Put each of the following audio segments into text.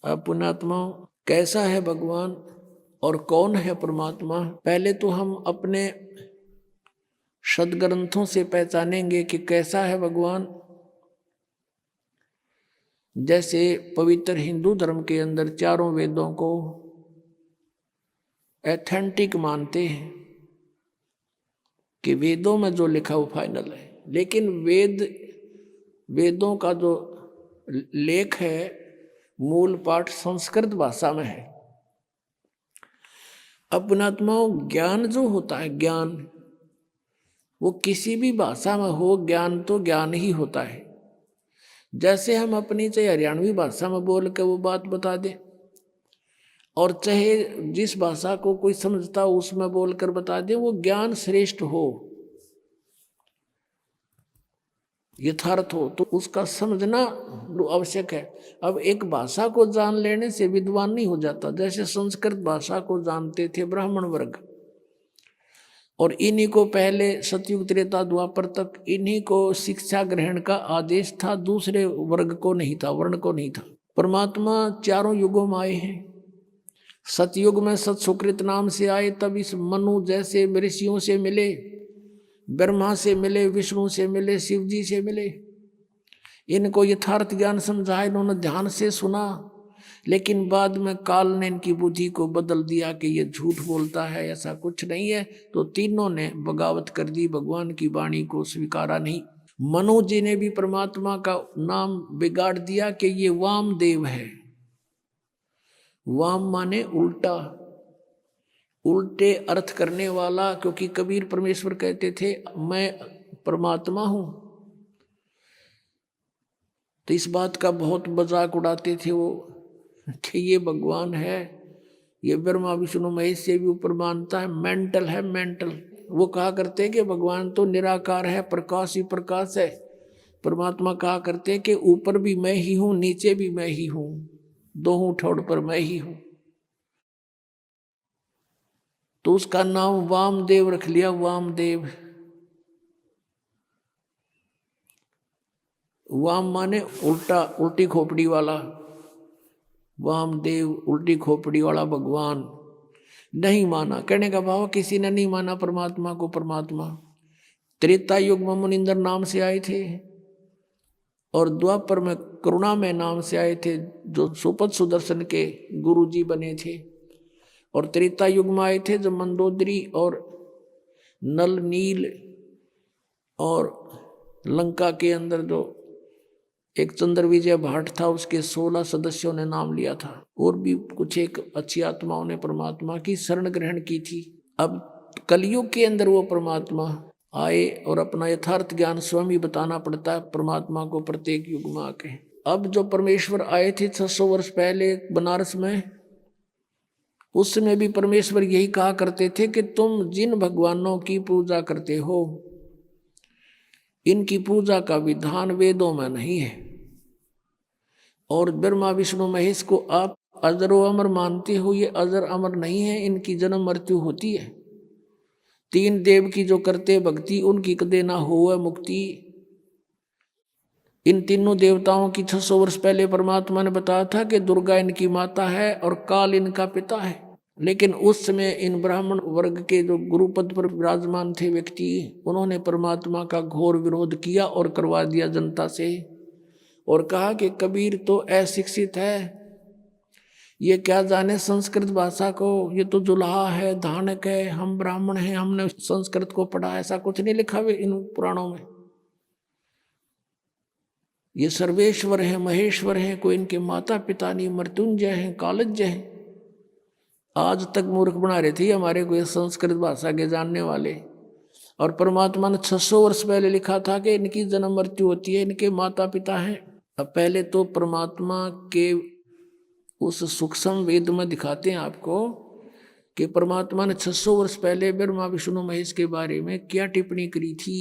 अब पुण्यात्मा, कैसा है भगवान और कौन है परमात्मा? पहले तो हम अपने सदग्रंथों से पहचानेंगे कि कैसा है भगवान। जैसे पवित्र हिंदू धर्म के अंदर चारों वेदों को एथेंटिक मानते हैं कि वेदों में जो लिखा वो फाइनल है, लेकिन वेदों का जो लेख है, मूल पाठ संस्कृत भाषा में है। अपनात्माओं, ज्ञान जो होता है, ज्ञान वो किसी भी भाषा में हो, ज्ञान तो ज्ञान ही होता है। जैसे हम अपनी चाहे हरियाणवी भाषा में बोल के वो बात बता दे, और चाहे जिस भाषा को कोई समझता हो उसमें बोलकर बता दे, वो ज्ञान श्रेष्ठ हो, यथार्थ हो, तो उसका समझना आवश्यक है। अब एक भाषा को जान लेने से विद्वान नहीं हो जाता। जैसे संस्कृत भाषा को जानते थे ब्राह्मण वर्ग, और इन्हीं को पहले सतयुग त्रेता द्वापर तक इन्हीं को शिक्षा ग्रहण का आदेश था, दूसरे वर्ग को नहीं था, वर्ण को नहीं था। परमात्मा चारों युगों में आए हैं। सतयुग में सत सुकृत नाम से आए, तब इस मनु जैसे ऋषियों से मिले, ब्रह्मा से मिले, विष्णु से मिले, शिव जी से मिले। इनको यथार्थ ज्ञान समझाया, इन्होंने ध्यान से सुना, लेकिन बाद में काल ने इनकी बुद्धि को बदल दिया कि ये झूठ बोलता है, ऐसा कुछ नहीं है। तो तीनों ने बगावत कर दी, भगवान की वाणी को स्वीकारा नहीं। मनु जी ने भी परमात्मा का नाम बिगाड़ दिया कि ये वामदेव है। वाम माने उल्टा, उल्टे अर्थ करने वाला, क्योंकि कबीर परमेश्वर कहते थे मैं परमात्मा हूं, तो इस बात का बहुत मजाक उड़ाते थे वो कि ये भगवान है, ये ब्रह्मा विष्णु महेश से भी ऊपर मानता है, मेंटल है, मेंटल। वो कहा करते हैं कि भगवान तो निराकार है, प्रकाश ही प्रकाश है। परमात्मा कहा करते हैं कि ऊपर भी मैं ही हूं, नीचे भी मैं ही हूं, दोनों ठोड़ पर मैं ही हूं। तो उसका नाम वामदेव रख लिया, वामदेव। वाम माने उल्टा, उल्टी खोपड़ी वाला। वामदेव उल्टी खोपड़ी वाला भगवान। नहीं माना, कहने का भाव किसी ने नहीं माना परमात्मा को परमात्मा। त्रेता युग में मुनिंदर नाम से आए थे, और द्वापर में करुणा में नाम से आए थे, जो सुपद सुदर्शन के गुरु जी बने थे। और त्रेता युग में आए थे जब मंदोदरी और नल नील और लंका के अंदर जो एक चंद्र विजय भाट था, उसके 16 सदस्यों ने नाम लिया था, और भी कुछ एक अच्छी आत्माओं ने परमात्मा की शरण ग्रहण की थी। अब कलयुग के अंदर वो परमात्मा आए और अपना यथार्थ ज्ञान स्वयं ही बताना पड़ता है परमात्मा को प्रत्येक युग में आके। अब जो परमेश्वर आए थे 600 वर्ष पहले बनारस में, उस समय भी परमेश्वर यही कहा करते थे कि तुम जिन भगवानों की पूजा करते हो, इनकी पूजा का विधान वेदों में नहीं है, और ब्रह्मा विष्णु महेश को आप अजर अमर मानते हो, ये अजर अमर नहीं है, इनकी जन्म मृत्यु होती है। तीन देव की जो करते भक्ति, उनकी कदे ना हो मुक्ति। इन तीनों देवताओं की 600 वर्ष पहले परमात्मा ने बताया था कि दुर्गा इनकी माता है और काल इनका पिता है। लेकिन उस समय इन ब्राह्मण वर्ग के जो गुरुपद पर विराजमान थे व्यक्ति, उन्होंने परमात्मा का घोर विरोध किया और करवा दिया जनता से, और कहा कि कबीर तो अशिक्षित है, ये क्या जाने संस्कृत भाषा को, ये तो जुलाहा है, धानक है, हम ब्राह्मण हैं, हमने संस्कृत को पढ़ा, ऐसा कुछ नहीं लिखा हुआ इन पुराणों में। ये सर्वेश्वर हैं, महेश्वर हैं, कोई इनके माता पिता नहीं, मृत्युंजय हैं, कालज्ञ हैं। आज तक मूर्ख बना रहे थे हमारे कोई संस्कृत भाषा के जानने वाले। और परमात्मा ने 600 वर्ष पहले लिखा था कि इनकी जन्म मृत्यु होती है, इनके माता पिता हैं। अब पहले तो परमात्मा के उस सूक्ष्म वेद में दिखाते हैं आपको कि परमात्मा ने 600 वर्ष पहले ब्रह्मा विष्णु महेश के बारे में क्या टिप्पणी करी थी,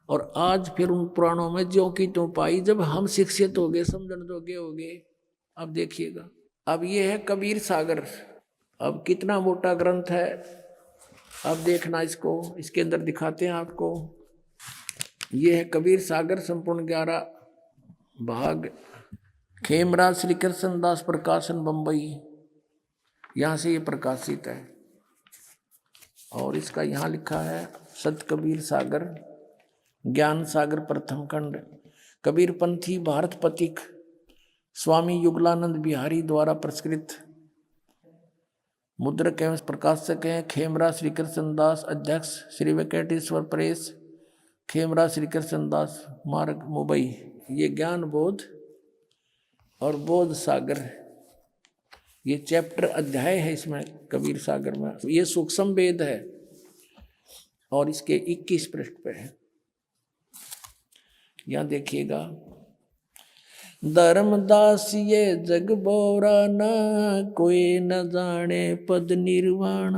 और आज फिर उन पुराणों में ज्यों की त्यों पाई। जब हम शिक्षित हो गए, समझन जोगे हो गए, अब देखिएगा। अब ये है कबीर सागर। अब कितना मोटा ग्रंथ है, अब देखना इसको, इसके अंदर दिखाते हैं आपको। ये है कबीर सागर, संपूर्ण 11 भाग खेमराज श्री कृष्ण दास प्रकाशन बम्बई, यहाँ से ये प्रकाशित है। और इसका यहाँ लिखा है सत कबीर सागर, ज्ञान सागर प्रथम खंड, कबीर पंथी भारत पथिक, स्वामी युगलानंद बिहारी द्वारा प्रस्कृत। मुद्रक एवं प्रकाशक हैं खेमराज श्री कृष्ण दास, अध्यक्ष श्री वेंकटेश्वर प्रेस, खेमराज श्री कृष्ण दास मार्ग मुंबई। ये ज्ञान बोध और बोध सागर, ये चैप्टर अध्याय है इसमें कबीर सागर में। ये सूक्ष्म वेद है और इसके 21 पृष्ठ पे है। यहाँ देखिएगा, धर्मदास ये जग बोरा न, कोई न जाने पद निर्वाण,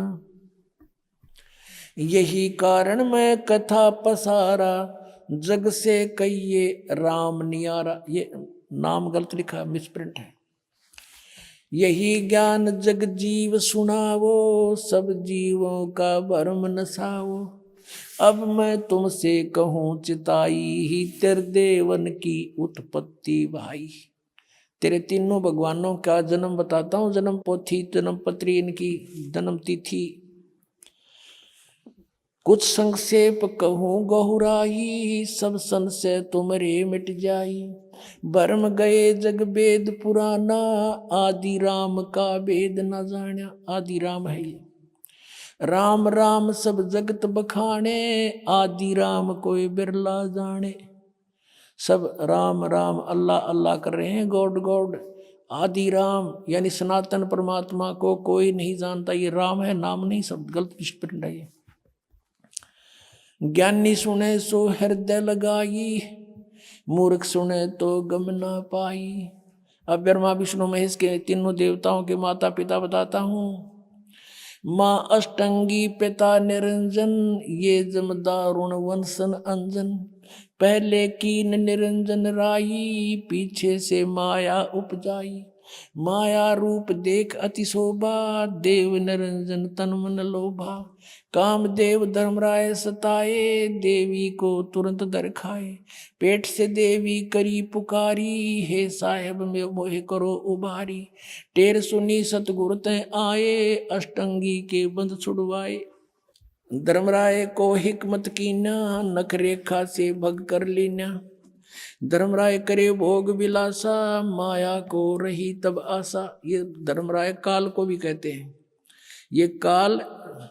यही कारण मैं कथा पसारा, जग से कहिए राम नियारा। ये नाम गलत लिखा, मिसप्रिंट है। यही ज्ञान जग जीव सुनावो, सब जीवों का भरम नसावो, अब मैं तुमसे कहूँ चिताई, ही तेरे देवन की उत्पत्ति भाई। तेरे तीनों भगवानों का जन्म बताता हूँ, जन्म पोथी, जन्म पत्री, इनकी जन्म तिथि। कुछ संक्षेप कहूँ गहुराई, सब संशय तुमरे मिट जाई। भरम गए जग वेद पुराना, आदि राम का वेद न जाना। आदि राम है ये, राम राम सब जगत बखाने, आदि राम कोई बिरला जाने। सब राम राम अल्लाह अल्लाह कर रहे हैं, गॉड गॉड। आदि राम यानी सनातन परमात्मा को कोई नहीं जानता। ये राम है, नाम नहीं, सब गलत स्प्रिंट है ये। ज्ञानी सुने सो हृदय लगाई, मूर्ख सुने तो गम ना पाई। अब ब्रह्मा विष्णु महेश के तीनों देवताओं के माता पिता बताता हूँ। माँ अष्टंगी पिता निरंजन, ये जमदारुण वंशन अंजन। पहले कीन निरंजन राई, पीछे से माया उपजाई। माया रूप देख अति शोभा, देव निरंजन तन मन लोभा। काम देव धर्मराय सताए, देवी को तुरंत दर खाए। पेट से देवी करी पुकारी, हे साहेब में मोहे करो उबारी। टेर सुनी सतगुरु तै आए, अष्टंगी के बंध छुड़वाए। धर्मराय को हिकमत कीना, नख रेखा से भग कर लीना। धर्मराय करे भोग विलासा, माया को रही तब आशा। ये धर्मराय काल को भी कहते हैं। ये काल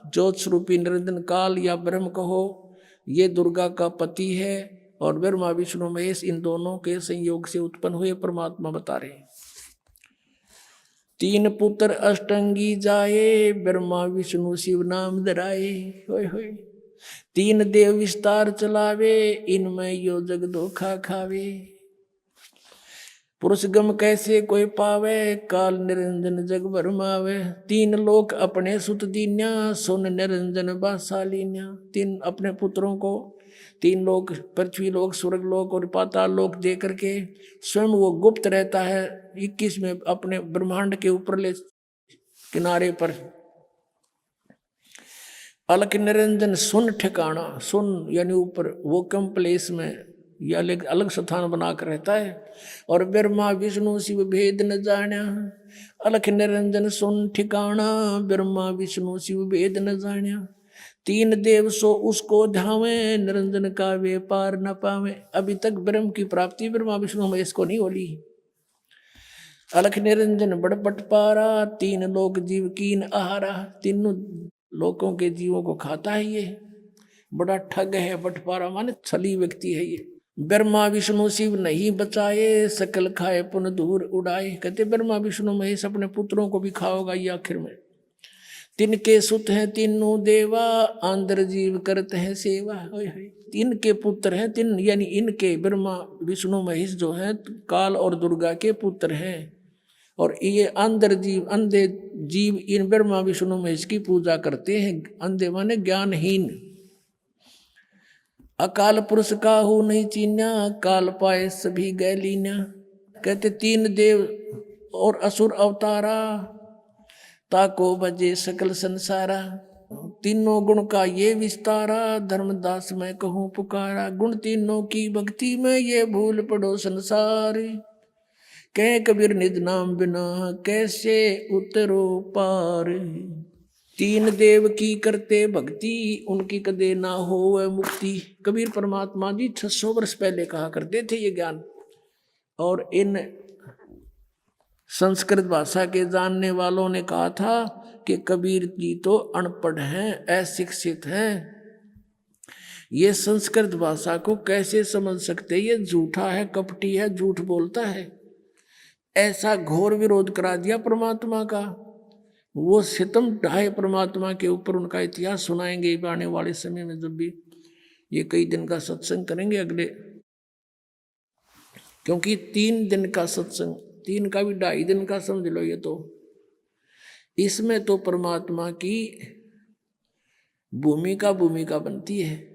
ज्योत स्वरूपी निरंजन काल या ब्रह्म कहो, ये दुर्गा का पति है और ब्रह्मा विष्णु महेश इन दोनों के संयोग से उत्पन्न हुए परमात्मा बता रहे हैं। तीन पुत्र अष्टंगी जाए, ब्रह्मा विष्णु शिव नाम धराए। होय होय। तीन देव विस्तार चलावे, इनमें यो जग धोखा खावे। पुरुष गम कैसे कोई पावे, काल निरंजन जग भरमावे। तीन लोक अपने सुत दीन्या, सुन निरंजन बासालीन्या। तीन अपने पुत्रों को तीन लोक, पृथ्वी लोक, स्वर्ग लोक और पाताल लोक दे करके स्वयं वो गुप्त रहता है 21 में अपने ब्रह्मांड के ऊपरले किनारे पर। अलख निरंजन सुन ठिकाना, सुन यानी ऊपर, वो कम प्लेस में या अलग स्थान बनाकर रहता है। और ब्रह्मा विष्णु शिव भेद न जाना, अलख निरंजन सुन ठिकाना, ब्रह्मा विष्णु शिव भेद न जाना। तीन देव सो उसको ध्यावे, निरंजन का वे पार न पावे। अभी तक ब्रह्म की प्राप्ति ब्रह्मा विष्णु महेश को नहीं होली। अलख निरंजन बड़ बटपारा, तीन लोक जीव कीन आहारा। तीनों लोकों के जीवों को खाता है ये, बड़ा ठग है। बटपारा माने छली व्यक्ति है ये। ब्रह्मा विष्णु शिव नहीं बचाए, सकल खाए पुन दूर उड़ाए। कहते ब्रह्मा विष्णु महेश अपने पुत्रों को भी खाओगा ये आखिर में। तिनके सुत हैं तीनों देवा, आंध्र जीव करते हैं सेवा। इनके पुत्र हैं तीन, यानी इनके ब्रह्मा विष्णु महेश जो हैं काल और दुर्गा के पुत्र हैं। और ये अंधर जीव, अंधे जीव इन ब्रह्मा विष्णु महेश की पूजा करते हैं। अंधे माने ज्ञानहीन। अकाल पुरुष का हो नहीं चीन्या, काल पाए सभी गए लीन्या। कहते तीन देव और असुर अवतारा, ताको भजे सकल संसारा। तीनों गुण का ये विस्तारा, धर्मदास मैं कहूँ पुकारा। गुण तीनों की भक्ति में ये भूल पड़ो संसार, कह कबीर निज नाम बिना कैसे उतरो पार। तीन देव की करते भक्ति उनकी कदे ना हो वह मुक्ति। कबीर परमात्मा जी 600 वर्ष पहले कहा करते थे ये ज्ञान। और इन संस्कृत भाषा के जानने वालों ने कहा था कि कबीर जी तो अनपढ़ हैं, अशिक्षित हैं, ये संस्कृत भाषा को कैसे समझ सकते, ये झूठा है, कपटी है, झूठ बोलता है। ऐसा घोर विरोध करा दिया परमात्मा का। वो सितम ढाए परमात्मा के ऊपर। उनका इतिहास सुनाएंगे आने वाले समय में, जब भी ये कई दिन का सत्संग करेंगे अगले, क्योंकि 3 दिन का सत्संग, 3 का भी 2.5 दिन का समझ लो ये तो। इसमें तो परमात्मा की भूमिका बनती है।